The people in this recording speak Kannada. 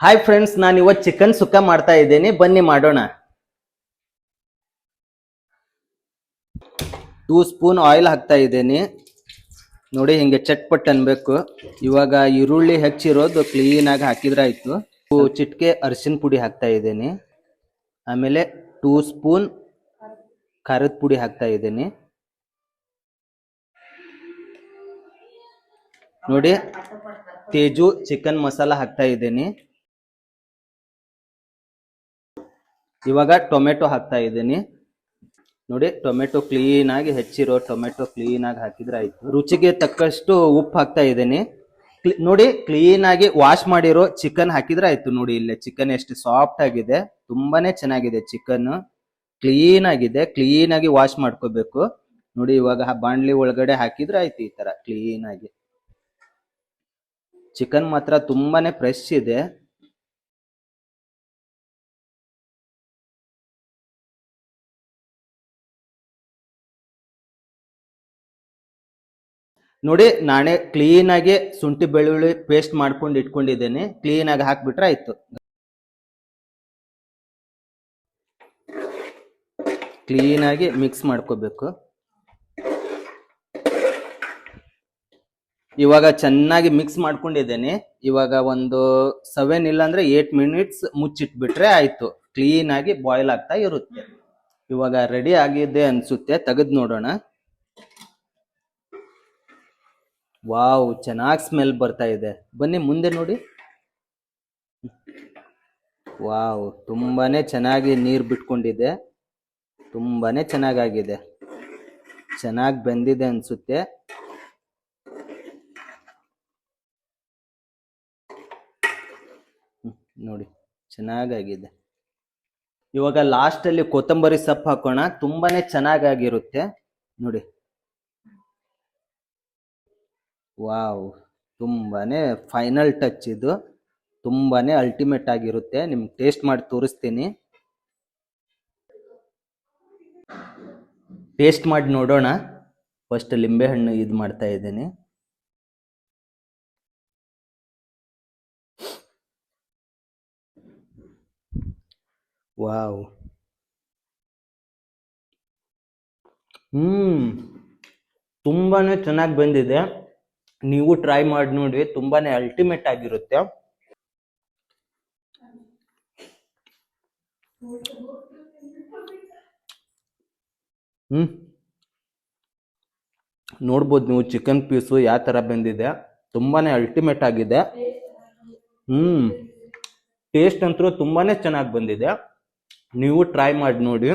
ಹಾಯ್ ಫ್ರೆಂಡ್ಸ್, ನಾನು ಇವತ್ತು ಚಿಕನ್ ಸುಕ್ಕ ಮಾಡ್ತಾ ಇದ್ದೀನಿ. ಬನ್ನಿ ಮಾಡೋಣ. 2 ಸ್ಪೂನ್ ಆಯಿಲ್ ಹಾಕ್ತಾ ಇದ್ದೀನಿ. ನೋಡಿ, ಹಿಂಗೆ ಚಟ್ಪಟ್ ಅನ್ಬೇಕು. ಇವಾಗ ಈರುಳ್ಳಿ ಹೆಚ್ಚಿರೋದು ಕ್ಲೀನ್ ಆಗಿ ಹಾಕಿದ್ರೆ ಆಯ್ತು. ಚಿಟಿಕೆ ಅರಿಶಿನ ಪುಡಿ ಹಾಕ್ತಾ ಇದ್ದೀನಿ. ಆಮೇಲೆ 2 ಸ್ಪೂನ್ ಖಾರದ ಪುಡಿ ಹಾಕ್ತಾ ಇದ್ದೀನಿ. ನೋಡಿ, ತೇಜು ಚಿಕನ್ ಮಸಾಲ ಹಾಕ್ತಾ ಇದ್ದೀನಿ. ಇವಾಗ ಟೊಮೆಟೊ ಹಾಕ್ತಾ ಇದ್ದೀನಿ. ನೋಡಿ, ಟೊಮೆಟೊ ಕ್ಲೀನ್ ಆಗಿ ಹೆಚ್ಚಿರೋ ಟೊಮೆಟೊ ಕ್ಲೀನ್ ಆಗಿ ಹಾಕಿದ್ರೆ ಆಯ್ತು. ರುಚಿಗೆ ತಕ್ಕಷ್ಟು ಉಪ್ಪು ಹಾಕ್ತಾ ಇದ್ದೀನಿ. ನೋಡಿ, ಕ್ಲೀನ್ ಆಗಿ ವಾಶ್ ಮಾಡಿರೋ ಚಿಕನ್ ಹಾಕಿದ್ರೆ ಆಯ್ತು. ನೋಡಿ, ಇಲ್ಲೇ ಚಿಕನ್ ಎಷ್ಟು ಸಾಫ್ಟ್ ಆಗಿದೆ, ತುಂಬಾನೇ ಚೆನ್ನಾಗಿದೆ. ಚಿಕನ್ ಕ್ಲೀನ್ ಆಗಿದೆ. ಕ್ಲೀನ್ ಆಗಿ ವಾಶ್ ಮಾಡ್ಕೋಬೇಕು. ನೋಡಿ, ಇವಾಗ ಬಾಣ್ಲಿ ಒಳಗಡೆ ಹಾಕಿದ್ರೆ ಆಯ್ತು. ಈ ತರ ಕ್ಲೀನ್ ಆಗಿ ಚಿಕನ್ ಮಾತ್ರ ತುಂಬಾನೇ ಫ್ರೆಶ್ ಇದೆ. ನೋಡಿ, ನಾನೇ ಕ್ಲೀನ್ ಆಗಿ ಶುಂಠಿ ಬೆಳ್ಳುಳ್ಳಿ ಪೇಸ್ಟ್ ಮಾಡ್ಕೊಂಡು ಇಟ್ಕೊಂಡಿದ್ದೇನೆ. ಕ್ಲೀನ್ ಆಗಿ ಹಾಕ್ಬಿಟ್ರೆ ಆಯ್ತು. ಕ್ಲೀನ್ ಆಗಿ ಮಿಕ್ಸ್ ಮಾಡ್ಕೋಬೇಕು. ಇವಾಗ ಚೆನ್ನಾಗಿ ಮಿಕ್ಸ್ ಮಾಡ್ಕೊಂಡಿದ್ದೇನೆ. ಇವಾಗ ಒಂದು 7 ಇಲ್ಲಾಂದ್ರೆ 8 ಮಿನಿಟ್ಸ್ ಮುಚ್ಚಿಟ್ಬಿಟ್ರೆ ಆಯ್ತು. ಕ್ಲೀನ್ ಆಗಿ ಬಾಯ್ಲ್ ಆಗ್ತಾ ಇರುತ್ತೆ. ಇವಾಗ ರೆಡಿ ಆಗಿದೆ ಅನ್ಸುತ್ತೆ. ತೆಗೆದು ನೋಡೋಣ. ವಾವ್, ಚೆನ್ನಾಗಿ ಸ್ಮೆಲ್ ಬರ್ತಾ ಇದೆ. ಬನ್ನಿ ಮುಂದೆ ನೋಡಿ. ವಾವ್, ತುಂಬಾನೇ ಚೆನ್ನಾಗಿ ನೀರು ಬಿಟ್ಕೊಂಡಿದೆ. ತುಂಬಾನೇ ಚೆನ್ನಾಗಾಗಿದೆ. ಚೆನ್ನಾಗಿ ಬೆಂದಿದೆ ಅನ್ಸುತ್ತೆ. ನೋಡಿ, ಚೆನ್ನಾಗಾಗಿದೆ. ಇವಾಗ ಲಾಸ್ಟ್ ಅಲ್ಲಿ ಕೊತ್ತಂಬರಿ ಸೊಪ್ಪು ಹಾಕೋಣ. ತುಂಬಾನೇ ಚೆನ್ನಾಗಿರುತ್ತೆ. ನೋಡಿ, ವಾವ್, ತುಂಬಾನೇ ಫೈನಲ್ ಟಚ್ ಇದು. ತುಂಬಾನೇ ಅಲ್ಟಿಮೇಟ್ ಆಗಿರುತ್ತೆ. ನಿಮ್ಗೆ ಟೇಸ್ಟ್ ಮಾಡಿ ತೋರಿಸ್ತೀನಿ. ಟೇಸ್ಟ್ ಮಾಡಿ ನೋಡೋಣ. ಫಸ್ಟ್ ಲಿಂಬೆ ಹಣ್ಣು ಇದು ಮಾಡ್ತಾ ಇದ್ದೀನಿ. ವಾವ್, ತುಂಬಾನೇ ಚೆನ್ನಾಗಿ ಬಂದಿದೆ. ನೀವು ಟ್ರೈ ಮಾಡಿ ನೋಡಿ. ತುಂಬಾನೇ ಅಲ್ಟಿಮೇಟ್ ಆಗಿರುತ್ತೆ. ನೋಡ್ಬೋದು ನೀವು ಚಿಕನ್ ಪೀಸು ಯಾವ ತರ ಬಂದಿದೆ. ತುಂಬಾನೇ ಅಲ್ಟಿಮೇಟ್ ಆಗಿದೆ. ಟೇಸ್ಟ್ ಅಂತೂ ತುಂಬಾನೇ ಚೆನ್ನಾಗಿ ಬಂದಿದೆ. ನೀವು ಟ್ರೈ ಮಾಡಿ ನೋಡಿ.